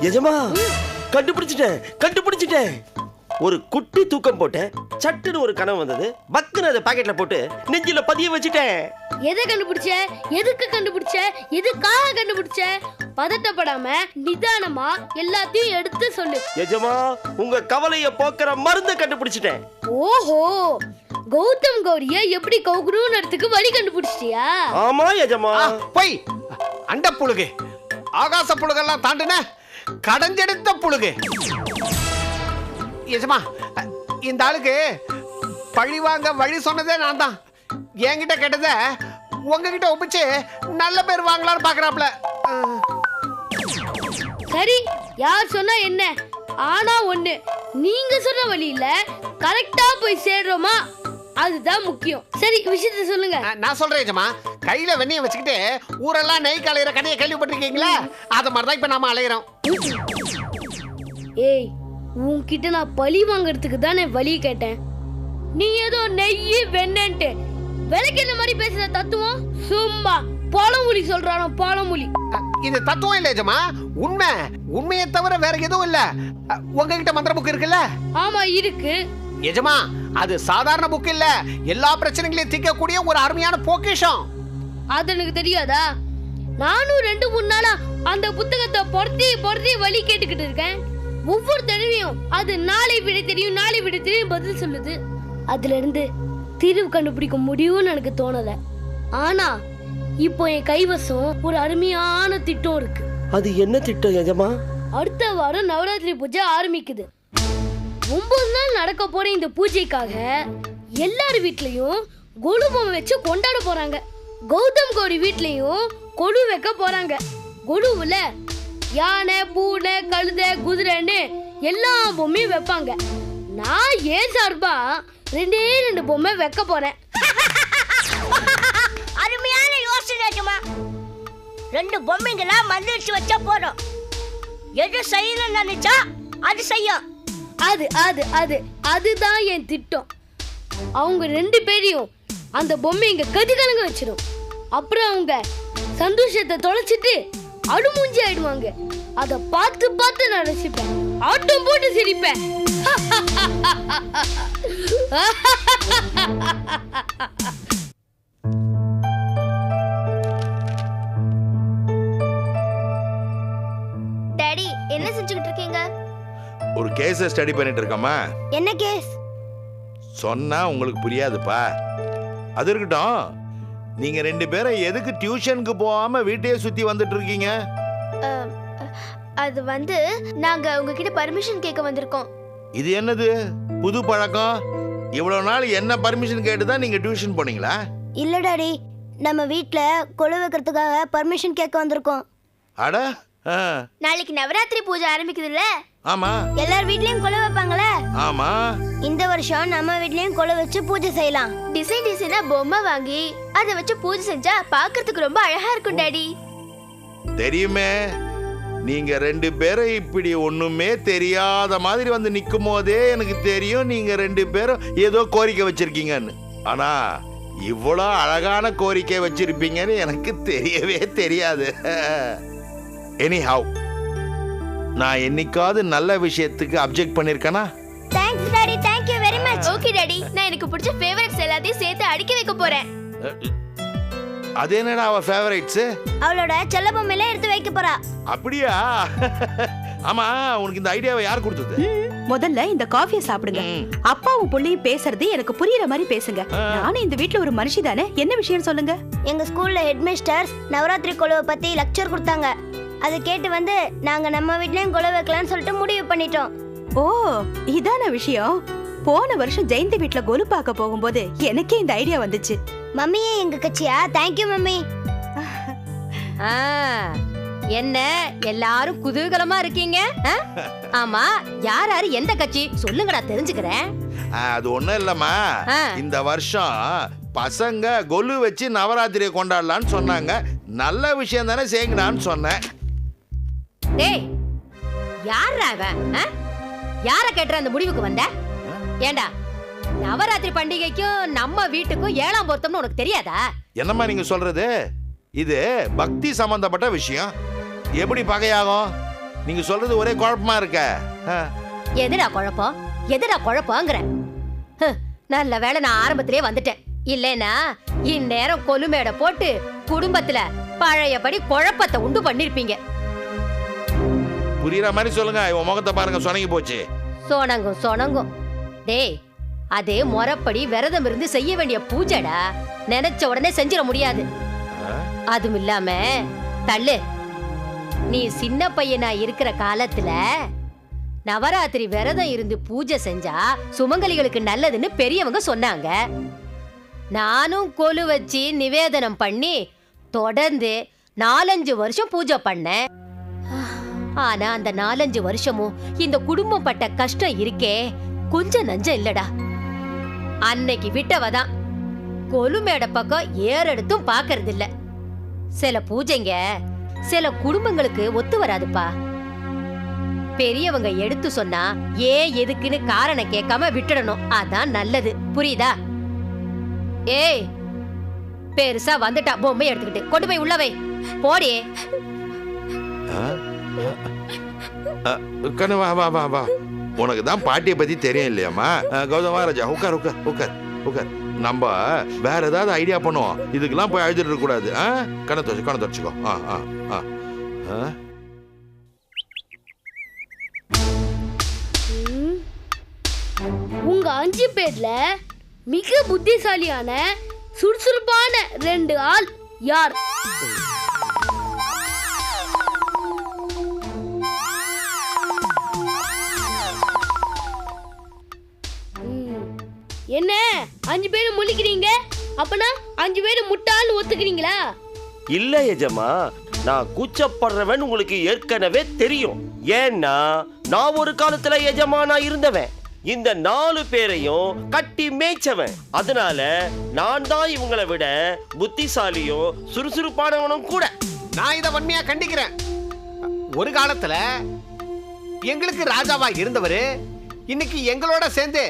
எஜமா, கண்டுபிடிச்சிட்டேன். ஒரு குட்டி தூக்கம் போட்டேன், சட்டுன்னு ஒரு கனவு வந்தது, பக்குன்னு அதை பாக்கெட்ல போட்டு நெஞ்சில பதிய வச்சுட்டேன். எதை கண்டுபிடிச்ச, எதுக்கு கண்டுபிடிச்ச, எதுக்காக கண்டுபிடிச்ச? பதட்டப்படாம நிதானமா எல்லாத்தையும் எடுத்து சொல்லு. எஜமா, உங்க கவலைய போக்குற மருந்த கண்டுபிடிச்சிட்டேன். ஓஹோ, கௌதம் கௌரிய எப்படி கௌகுருன்றதுக்கு வழி கண்டுபிடிச்சிட்டியா? ஆமா எஜமா. போய் அண்ட புழுகு, ஆகாச புழுகெல்லாம் தாண்டின கடஞ்செடுத்த புழுகு. எஜமா, இந்த ஆளுக்கு பழி வாங்க வழி சொன்னதே நான் தான். என்கிட்ட கேட்டத உங்ககிட்ட ஒப்பிச்சு நல்ல பேர் வாங்கலாம்னு பாக்குறாப்ல. சரி, யார் சொன்னா என்ன? ஆனா ஒண்ணு, நீங்க சொன்ன வழியில கரெக்டா போய் சேர்றோமா அதுதான் முக்கியம். சரி, விஷயத்தை சொல்லுங்க. நான் சொல்றேன் எஜமா, கையில வெண்ணிய வச்சுக்கிட்டு ஊரெல்லாம் நெய் கலையிற கதையை கேள்விப்பட்டிருக்கீங்களா? அத மாதிரிதான் இப்ப நாம அலையிறோம். ஏய், உன்கிட்ட நான் பழி வாங்கறதுக்கு தானே வழி கேட்டேன். நீ ஏதோ நெய் வெண்ணன்ட்டு விலைக்கு என்ன மாதிரி பேசுற தத்துவம் சும்மா பழமொழி சொல்றானோ பழமொழி. இது தத்துவம் இல்ல எஜமா, உண்மை. உண்மையை தவிர வேற எதுவும் இல்ல. உங்ககிட்ட மந்திர புக் இருக்குல்ல? ஆமா இருக்கு எஜமா, அது சாதாரண புக் இல்ல, எல்லா பிரச்சனைகளையும் தீர்க்கக்கூடிய ஒரு அருமையான பொக்கிஷம். அது எனக்கு தெரியாதா? நானும் 2-3 நாளா அந்த புத்தகத்தை பொருத்தி வழி கேட்டுக்கிட்டு இருக்கேன். ஒவ்வொரு தடவையும் அது நாளை விட தெரியும் பதில் சொல்லுது. அதுல இருந்து தீர்வு கண்டுபிடிக்க முடியும்னு எனக்கு தோணல. ஆனா இப்போ என் கைவசம் ஒரு அருமையான திட்டம் இருக்கு. அது என்ன திட்டம் எஜமா? அடுத்த வாரம் நவராத்திரி பூஜை ஆரம்பிக்குது. 9 நாள் நடக்க போற இந்த பூஜைக்காக எல்லார் வீட்லயும் கொலு பொம்மை வச்சு கொண்டாட போறாங்க. கௌதம் கௌரி வீட்லயும் கொலு வைக்க போறாங்க. கொலுவுல யானை, பூனை, கழுதை, குதிரைன்னு எல்லா பொம்மையும் வைப்பாங்க. நான் ஏன் சார்பா 2 பொம்மை வைக்க போறேன். அருமையான யோசனை. 2 பொம்மைங்களா மந்திரிச்சு வச்சா போறோம். எது செய்யணும்னு நினைச்சா அது செய்யும். அதுதான் என் திட்டம். அவங்க 2 பேரையும் அந்த பொம்மைங்க கதிகலங்க வச்சிடும். அப்புறம் அவங்க சந்தோஷத்தை தொலைச்சிட்டு அழுமூஞ்சி ஆயிடுவாங்க. அத பார்த்து நான் ரசிப்பேன், ஆட்டம் போட்டு சிரிப்பேன். டாடி, என்ன செஞ்சுக்கிட்டு இருக்கீங்க? ஒரு கேஸை ஸ்டடி பண்ணிட்டு இருக்கோமா? என்ன கேஸ்? சொன்னா உங்களுக்கு புரியாதுப்பா. அது இருக்கட்டும், நீங்க 2 பேரும் எதுக்கு டியூஷனுக்கு போகாம வீட்டையே சுத்தி வந்துட்டு இருக்கீங்க? அது வந்து நாங்க உங்ககிட்ட பர்மிஷன் கேட்க வந்திருக்கோம். இது என்னது புது பழக்கம்? இவ்வளவு நாள் என்ன பர்மிஷன் கேட்டு தான் நீங்க டியூஷன் போனீங்களா? இல்ல டாடி, நம்ம வீட்ல கொலு வைக்கிறதுக்காக பர்மிஷன் கேட்க வந்திருக்கோம். அட, நாளைக்கு நவராத்திரி பூஜை ஆரம்பிக்குதுல்ல? ஆமா. எல்லார் வீட்லயும் கொலு வைப்பாங்களே? ஆமா. இந்த வருஷம் நம்ம வீட்லயும் கொலு வச்சு பூஜை செய்யலாம். டிசைனா பொம்மை வாங்கி அதை வச்சு பூஜை செஞ்சா பார்க்கிறதுக்கு ரொம்ப அழகா இருக்கும் டாடி. தெரியுமே, நீங்க 2 பேரும் இப்படி ஒண்ணுமே தெரியாத மாதிரி வந்து நிக்கும் போதே எனக்கு தெரியும் நீங்க 2 பேரும் ஏதோ கோரிக்கை வச்சிருக்கீங்கன்னு. ஆனா இவ்வளோ அழகான கோரிக்கை வச்சிருப்பீங்கன்னு எனக்கு தெரியவே தெரியாது. எனிஹவ், நான் என்னைக்காவது நல்ல விஷயத்துக்கு அப்ஜெக்ட் பண்ணிருக்கேனா? Thanks daddy, thank you very much. Okay daddy, நான் எனக்கு பிடிச்ச ஃபேவரட்ஸ் எல்லாத்தையும் சேர்த்து அடுக்கி வைக்க போறேன். அது என்னடா அவ ஃபேவரைட்ஸ்? அவளோட செல்ல பொம்மையில எடுத்து வைக்க போறா. அப்படியா? ஆமா, உனக்கு இந்த ஐடியாவை யார் கொடுத்தது? முதல்ல இந்த காஃபியை சாப்பிடுங்க. அப்பாவும் புள்ளையும் பேசுறது எனக்கு புரியுற மாதிரி பேசுங்க. நானும் இந்த வீட்ல ஒரு மனுஷி தானே, என்ன விஷயம் சொல்லுங்க. எங்க ஸ்கூல்ல ஹெட்மிஸ்டர் நவராத்திரி கொலுவை பத்தி லெக்சர் கொடுத்தாங்க. அதை கேட்டு வந்து நாங்க நம்ம வீட்லயும் கொலு வைக்கலாம்னு சொல்லிட்டு முடிவு பண்ணிட்டோம். ஓ, இதான விஷயம். போன வருஷம் ஜெயந்தி வீட்ல கொலு பார்க்க போகும்போது எனக்கே இந்த ஐடியா வந்துச்சு. மம்மியே எங்க கட்சியா? Thank you mummy. என்ன எல்லாரும் குதூகலமா இருக்கீங்க? ஆமா, யார் யாரு எந்த கட்சி சொல்லுங்கடா, தெரிஞ்சுக்கிறேன். அது ஒண்ணும் இல்லம்மா, இந்த வருஷம் பசங்க கொலு வச்சு நவராத்திரியை கொண்டாடலான்னு சொன்னாங்க. நல்ல விஷயம் தானே, செய்யுங்கடான்னு சொன்னேன். டேய், யாரா அவன்? யார கேட்டுற அந்த முடிவுக்கு வந்த? ஏண்டா நவராத்திரி பண்டிகைக்கும் நம்ம வீட்டுக்கும் 7ஆம் பொருத்தம்னு உனக்கு தெரியாதா? என்னம்மா நீங்க சொல்றது? இது பக்தி சம்பந்தப்பட்ட விஷயம், எப்படி பகையாகும்? நீங்க சொல்றது ஒரே குழப்பமா இருக்க. எதுடா குழப்பம்? எதுடா குழப்பங்கிற? நல்ல வேளை நான் ஆரம்பத்திலே வந்துட்டேன். இல்லைன்னா இந்நேரம் கொலுமேடை போட்டு குடும்பத்துல பழையபடி குழப்பத்தை உண்டு பண்ணிருப்பீங்க. புரியுற மாதிரி சொல்லுங்க. இவன் முகத்தை பாருங்க, சொனங்கி போச்சு. சொனங்கும் சொனங்கும். டேய், அது முறைப்படி விரதம் இருந்து செய்ய வேண்டிய பூஜைடா. நினைச்ச உடனே செஞ்சிட முடியாது. அதுவும் இல்லாம தள்ளு, நீ சின்ன பையனா இருக்கிற காலத்துல நவராத்திரி விரதம் இருந்து பூஜை செஞ்சா சுமங்கலிகளுக்கு நல்லதுன்னு பெரியவங்க சொன்னாங்க. நானும் கொலு வச்சு நிவேதனம் பண்ணி தொடர்ந்து 4-5 வருஷம் பூஜை பண்ணேன். ஆனா அந்த 4-5 வருஷமும் இந்த குடும்பம் பட்ட கஷ்டம் இருக்கே கொஞ்சம் நஞ்சம் இல்லடா. அன்னைக்கு விட்டவதான் கொலுமேட பக்கம் ஏறெடுத்தும் பாக்குறது இல்ல. சில பூஜைங்க சில குடும்பங்களுக்கு ஒத்து வராதுப்பா. பெரியவங்க எடுத்து சொன்னா ஏன் எதுக்குன்னு காரணம் கேட்காம விட்டுடணும். அதான் நல்லது. புரியுதா? ஏய், பெருசா வந்துட்டா பொம்மை எடுத்துக்கிட்டு கொண்டு போய் உள்ளவை போடி. கண்ணு வா வா வா வா. உனக்கு தான் பாட்டியை பத்தி தெரியும் இல்லையாம்மா? கௌதம் ராஜா, உட்கார் உட்கார் உட்கார் உட்கார். நம்ம வேற ஏதாவது ஐடியா பண்ணுவோம். இதுக்கெல்லாம் போய் அழுதுட்டு இருக்க கூடாது. கண்ணை தொடச்சுக்கோ. உங்க 5 பேர்ல மிக புத்திசாலியான சுறுசுறுப்பான 2 ஆள் யார்? என்ன 5 பேரும் முழிக்கிறீங்க? அப்பனா 5 பேரும் முட்டாள்னு ஒத்துக்கிறீங்களா? இல்ல எஜமா, நான் கூச்சப்படுறவன் உங்களுக்கு ஏற்கனவே தெரியும். ஏன்னா நான் ஒரு காலத்துல எஜமானா இருந்தவன். இந்த 4 பேரையும் கட்டி மேய்ச்சவன். அதனால நான் தான் இவங்களை விட புத்திசாலியும் சுறுசுறுப்பானவனும் கூட. நான் இதை வன்மையா கண்டிக்கிறேன். ஒரு காலத்துல எங்களுக்கு ராஜாவா இருந்தவரு இன்னைக்கு எங்களோட சேர்ந்து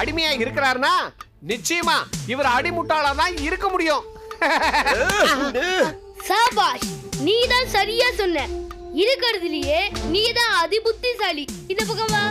அடிமையா இருக்கிறாருன்னா நிச்சயமா இவர் அடிமுட்டாளா தான் இருக்க முடியும். சாபாஷ், நீ தான் சரியா சொன்ன. இருக்கிறதுலயே நீ தான் அதி புத்திசாலி. இந்த பக்கம் வா.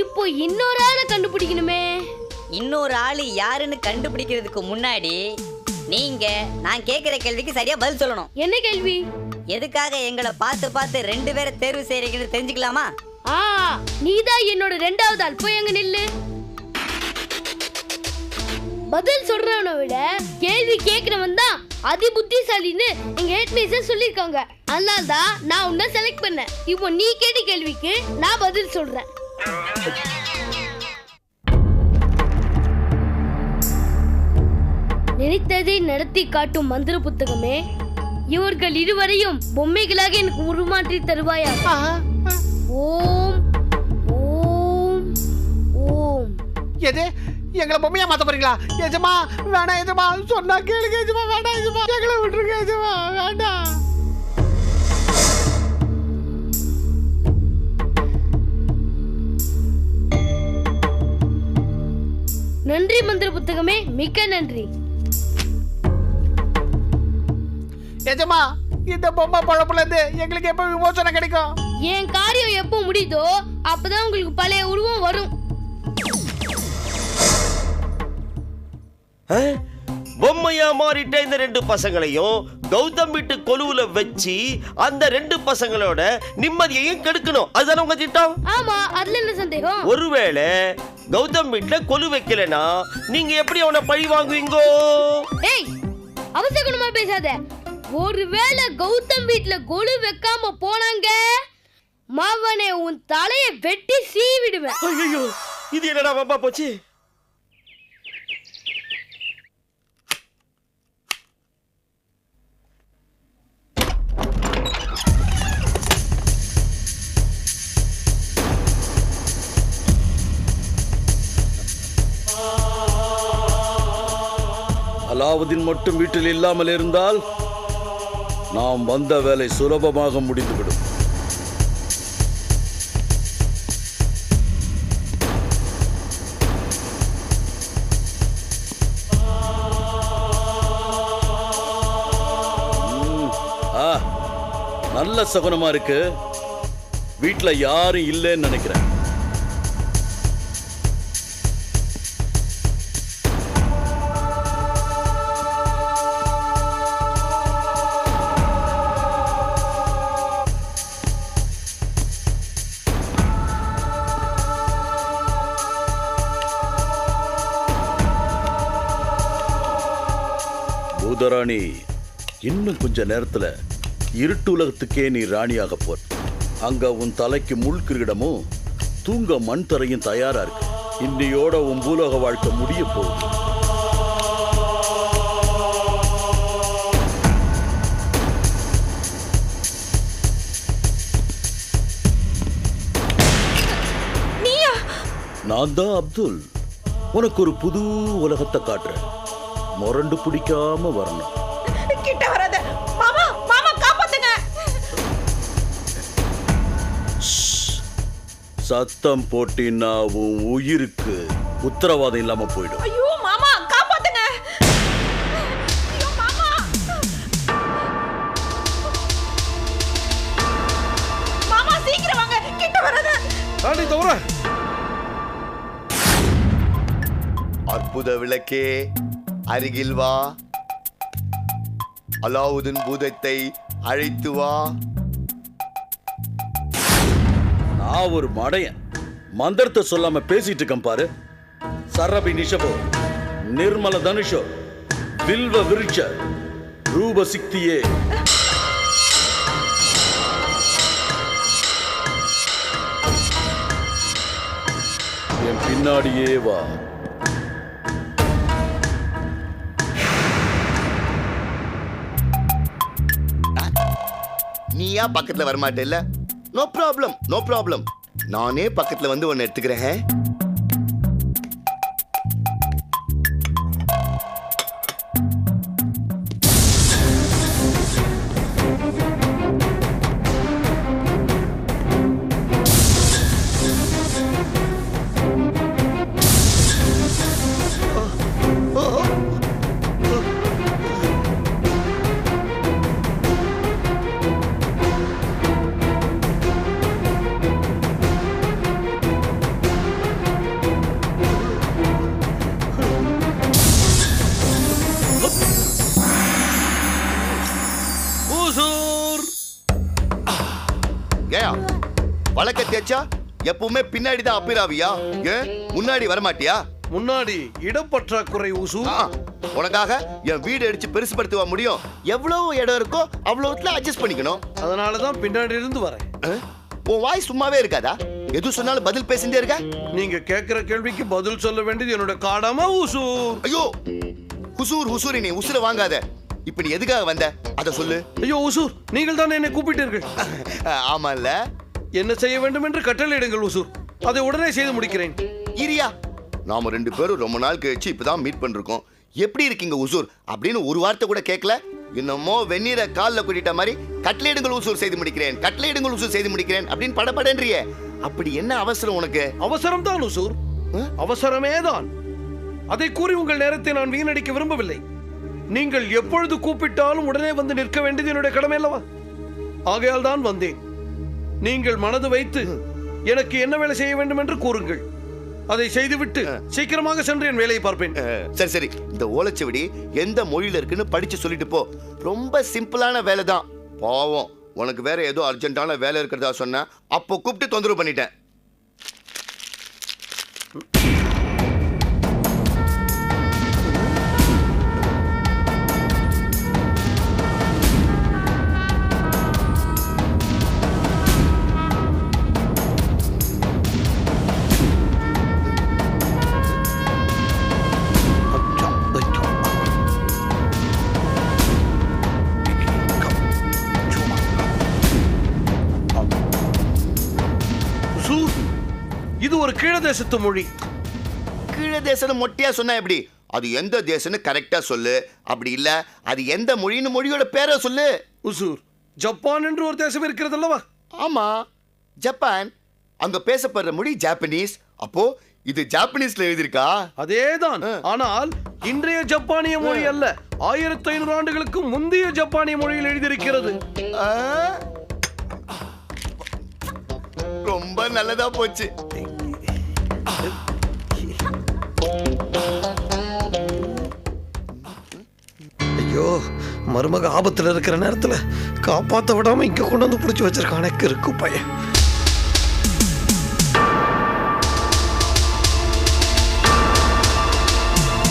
இப்போ இன்னொரு ஆளை கண்டுபிடிக்கணுமே. இன்னொரு ஆளு யாருன்னு கண்டுபிடிக்கிறதுக்கு முன்னாடி நீங்க நான் கேக்குற கேள்விக்கு சரியா பதில் சொல்லணும். என்ன கேள்வி? எதுக்காக எங்களை பார்த்து பார்த்து 2 பேரை தேர்வு செய்றீங்கன்னு தெரிஞ்சுக்கலாமா? நீதான் என்னோட 2வது ஆள். போய் அங்க நில்லு. பதில் சொல்றவனை விட கேள்வி கேட்கிறவன் தான் அதி புத்திசாலின்னு எங்க ஹெட் மிஸ்ஸர் சொல்லிருக்காங்க. அதனால தான் நான் உன்னை செலக்ட் பண்ணேன். இப்போ நீ கேட்ட கேள்விக்கு நான் பதில் சொல்றேன். நினைத்ததை நடத்தி காட்டும் மந்திர புத்தகமே, இவர்கள் இருவரையும் பொம்மைகளாக எனக்கு உருமாற்றி தருவாயா? ஓம் ஓம் ஓம். எது எங்களை பொம்மையா மாத்த போறீங்களா? எஜமா வேணாம் எஜமா, சொன்னா கேளுங்க எஜமா. வேண்டாம் எஜமா, எங்களை விட்டுருங்க எஜமா, வேண்டாம். நன்றி மந்திர புத்தகமே, மிக்க நன்றி. எஜமா, இந்த பொம்மை பொழப்புல இருந்து எங்களுக்கு எப்ப விமோசனம் கிடைக்கும்? என் காரியம் எப்போ முடியுதோ அப்பதான் உங்களுக்கு பழைய உருவம் வரும். பொம்மையா மாறிட்ட இந்த 2 பசங்களையும் கௌதம் வீட்டு கொலுவுல வச்சு அந்த 2 பசங்களோட நிம்மதியையும் கெடுக்கணும். அதுதானே உங்க திட்டம்? ஆமா, அதுல என்ன சந்தேகம்? ஒருவேளை கௌதம் வீட்டுல கொலு வைக்கலனா நீங்க எப்படி அவனை பழி வாங்குவீங்கோ? ஏய், அவசகுணமா பேசாத. ஒருவேளை கௌதம் வீட்டுல கொலு வைக்காம போனாங்க, மாவனே உன் தலையை வெட்டி சீவிடுவேன். ஐயோ, இது என்னடா வம்பா போச்சு? அலாவுதீன் மட்டும் வீட்டில் இல்லாமல் இருந்தால் நாம் வந்த வேலை சுலபமாக முடிந்துவிடும். நல்ல சகுனமா இருக்கு. வீட்டுல யாரும் இல்லைன்னு நினைக்கிறேன். பூதராணி, இன்னும் கொஞ்ச நேரத்துல இருட்டு உலகத்துக்கே நீ ராணியாக போற. அங்க உன் தலைக்கு முள் கிரீடமும் தூங்க மண் தரையும் தயாரா இருக்கு. இன்னையோட உன் பூலோக வாழ்க்கை முடிய போகுது. நான் தான் அப்துல். உனக்கு ஒரு புது உலகத்தை காட்டுறேன். முரண்டு பிடிக்காம வரணும். கிட்ட வராத மாமா, மாமா காப்பாத்துங்க. சத்தம் போட்டினா உன் உயிருக்கு உத்தரவாதம் இல்லாம போயிடும். ஐயோ மாமா காப்பாத்துங்க. ஐயோ மாமா. மாமா சீக்கிரம் வாங்க, கிட்ட வராத. ராணி தவற. அற்புத விளக்கே அருகில் வா. அலாவுதீன் பூதத்தை அழைத்து வா. நான் ஒரு மடையன். மந்திரத்தை சொல்லாம பேசிட்டு இருக்கேன் பாரு. சரபி நிஷபோ, நிர்மல தனுஷோ, வில்வ விருட்ச ரூப சிக்தியே. என் பின்னாடியே வா. நீயா பக்கத்துல வரமாட்டேல்ல? No problem, no problem. நானே பக்கத்துல வந்து ஒன்னு எடுத்துக்கிறேன். வழக்க தேச்சா எப்பவுமே பின்னாடி தான் அப்பிராவியா? ஏன் முன்னாடி வரமாட்டியா? முன்னாடி இடப்பற்றாக்குறை உசு. உனக்காக என் வீடு அடிச்சு பெருசுபடுத்துவ முடியும். எவ்வளவு இடம் இருக்கோ அவ்வளவுல அட்ஜஸ்ட் பண்ணிக்கணும். அதனாலதான் பின்னாடி இருந்து வரேன். உன் வாய் சும்மாவே இருக்காதா? எது சொன்னாலும் பதில் பேசிட்டே இருக்க. நீங்க கேக்குற கேள்விக்கு பதில் சொல்ல வேண்டியது என்னோட காடாமா உசூர். ஐயோ ஹுசூர் ஹுசூர், நீ உசுர வாங்காத. இப்ப நீ எதுக்காக வந்த அத சொல்லு. ஐயோ உசூர், நீங்கள் தான் என்னை கூப்பிட்டீர்கள். ஆமால. என்ன செய்ய வேண்டும் என்று கட்டளையிடுங்கள் உசூர். அதை உடனே செய்து முடிக்கிறேன். இரியா, நாம ரெண்டு பேரும் ரொம்ப நாள் கழிச்சு இப்பதான் மீட் பண்ணிருக்கோம். எப்படி இருக்கீங்க உசூர் அப்படின்னு ஒரு வார்த்தை கூட கேட்கல. என்னமோ வெந்நீரை காலில் கூட்டிட்ட மாதிரி கட்டளையிடுங்கள் உசூர் செய்து முடிக்கிறேன், கட்டளையிடுங்கள் உசூர் செய்து முடிக்கிறேன் அப்படின்னு படபடன்றிய. அப்படி என்ன அவசரம் உனக்கு? அவசரம் தான் உசூர், அவசரமே தான். அதை கூறி உங்கள் நேரத்தை நான் வீணடிக்க விரும்பவில்லை. நீங்கள் எப்பொழுது கூப்பிட்டாலும் உடனே வந்து நிற்க வேண்டியது என்னுடைய கடமை அல்லவா? ஆகையால் தான் வந்தேன். நீங்கள் மனது வைத்து எனக்கு என்ன வேலை செய்ய வேண்டும் என்று கூறுங்கள். அதை செய்துவிட்டு சீக்கிரமாக சென்று என் வேலையை பார்ப்பேன். சரி சரி, இந்த ஓலைச்சுவடி எந்த மொழியில இருக்குன்னு படிச்சு சொல்லிட்டு போ. ரொம்ப சிம்பிளான வேலை தான். பாவம், உனக்கு வேற ஏதோ அர்ஜென்ட்டான வேலை இருக்கிறதா சொன்ன, அப்போ கூப்பிட்டு தொந்தரவு பண்ணிட்டேன். இது ஒரு கீழதேசத்து மொழி. கீழதேசம் மொட்டையா சொன்னா எப்படி? அது எந்த தேசம்னு கரெக்டா சொல்லு. அப்படி இல்ல அது எந்த மொழின்னு மொழியோட பேரை சொல்லு. உசூர், ஜப்பான் என்று ஒரு தேசம் இருக்கிறது அல்லவா? ஆமா, ஜப்பான். அங்க பேசப்படுற மொழி ஜாப்பனீஸ். அப்போ இது ஜாப்பனீஸ்ல எழுதிருக்கா? அதேதான். ஆனால் இன்றைய ஜப்பானிய மொழி அல்ல, 1500 ஆண்டுகளுக்கு முந்தைய ஜப்பானிய மொழியில் எழுதியிருக்கிறது. ரொம்ப நல்லதா போச்சு. ஐயோ, மருமக ஆபத்துல இருக்கிற நேரத்துல காப்பாத்த விடாம இங்க கொண்டு வந்து புடிச்சு வச்சிருக்கானே இருக்கு பையன்.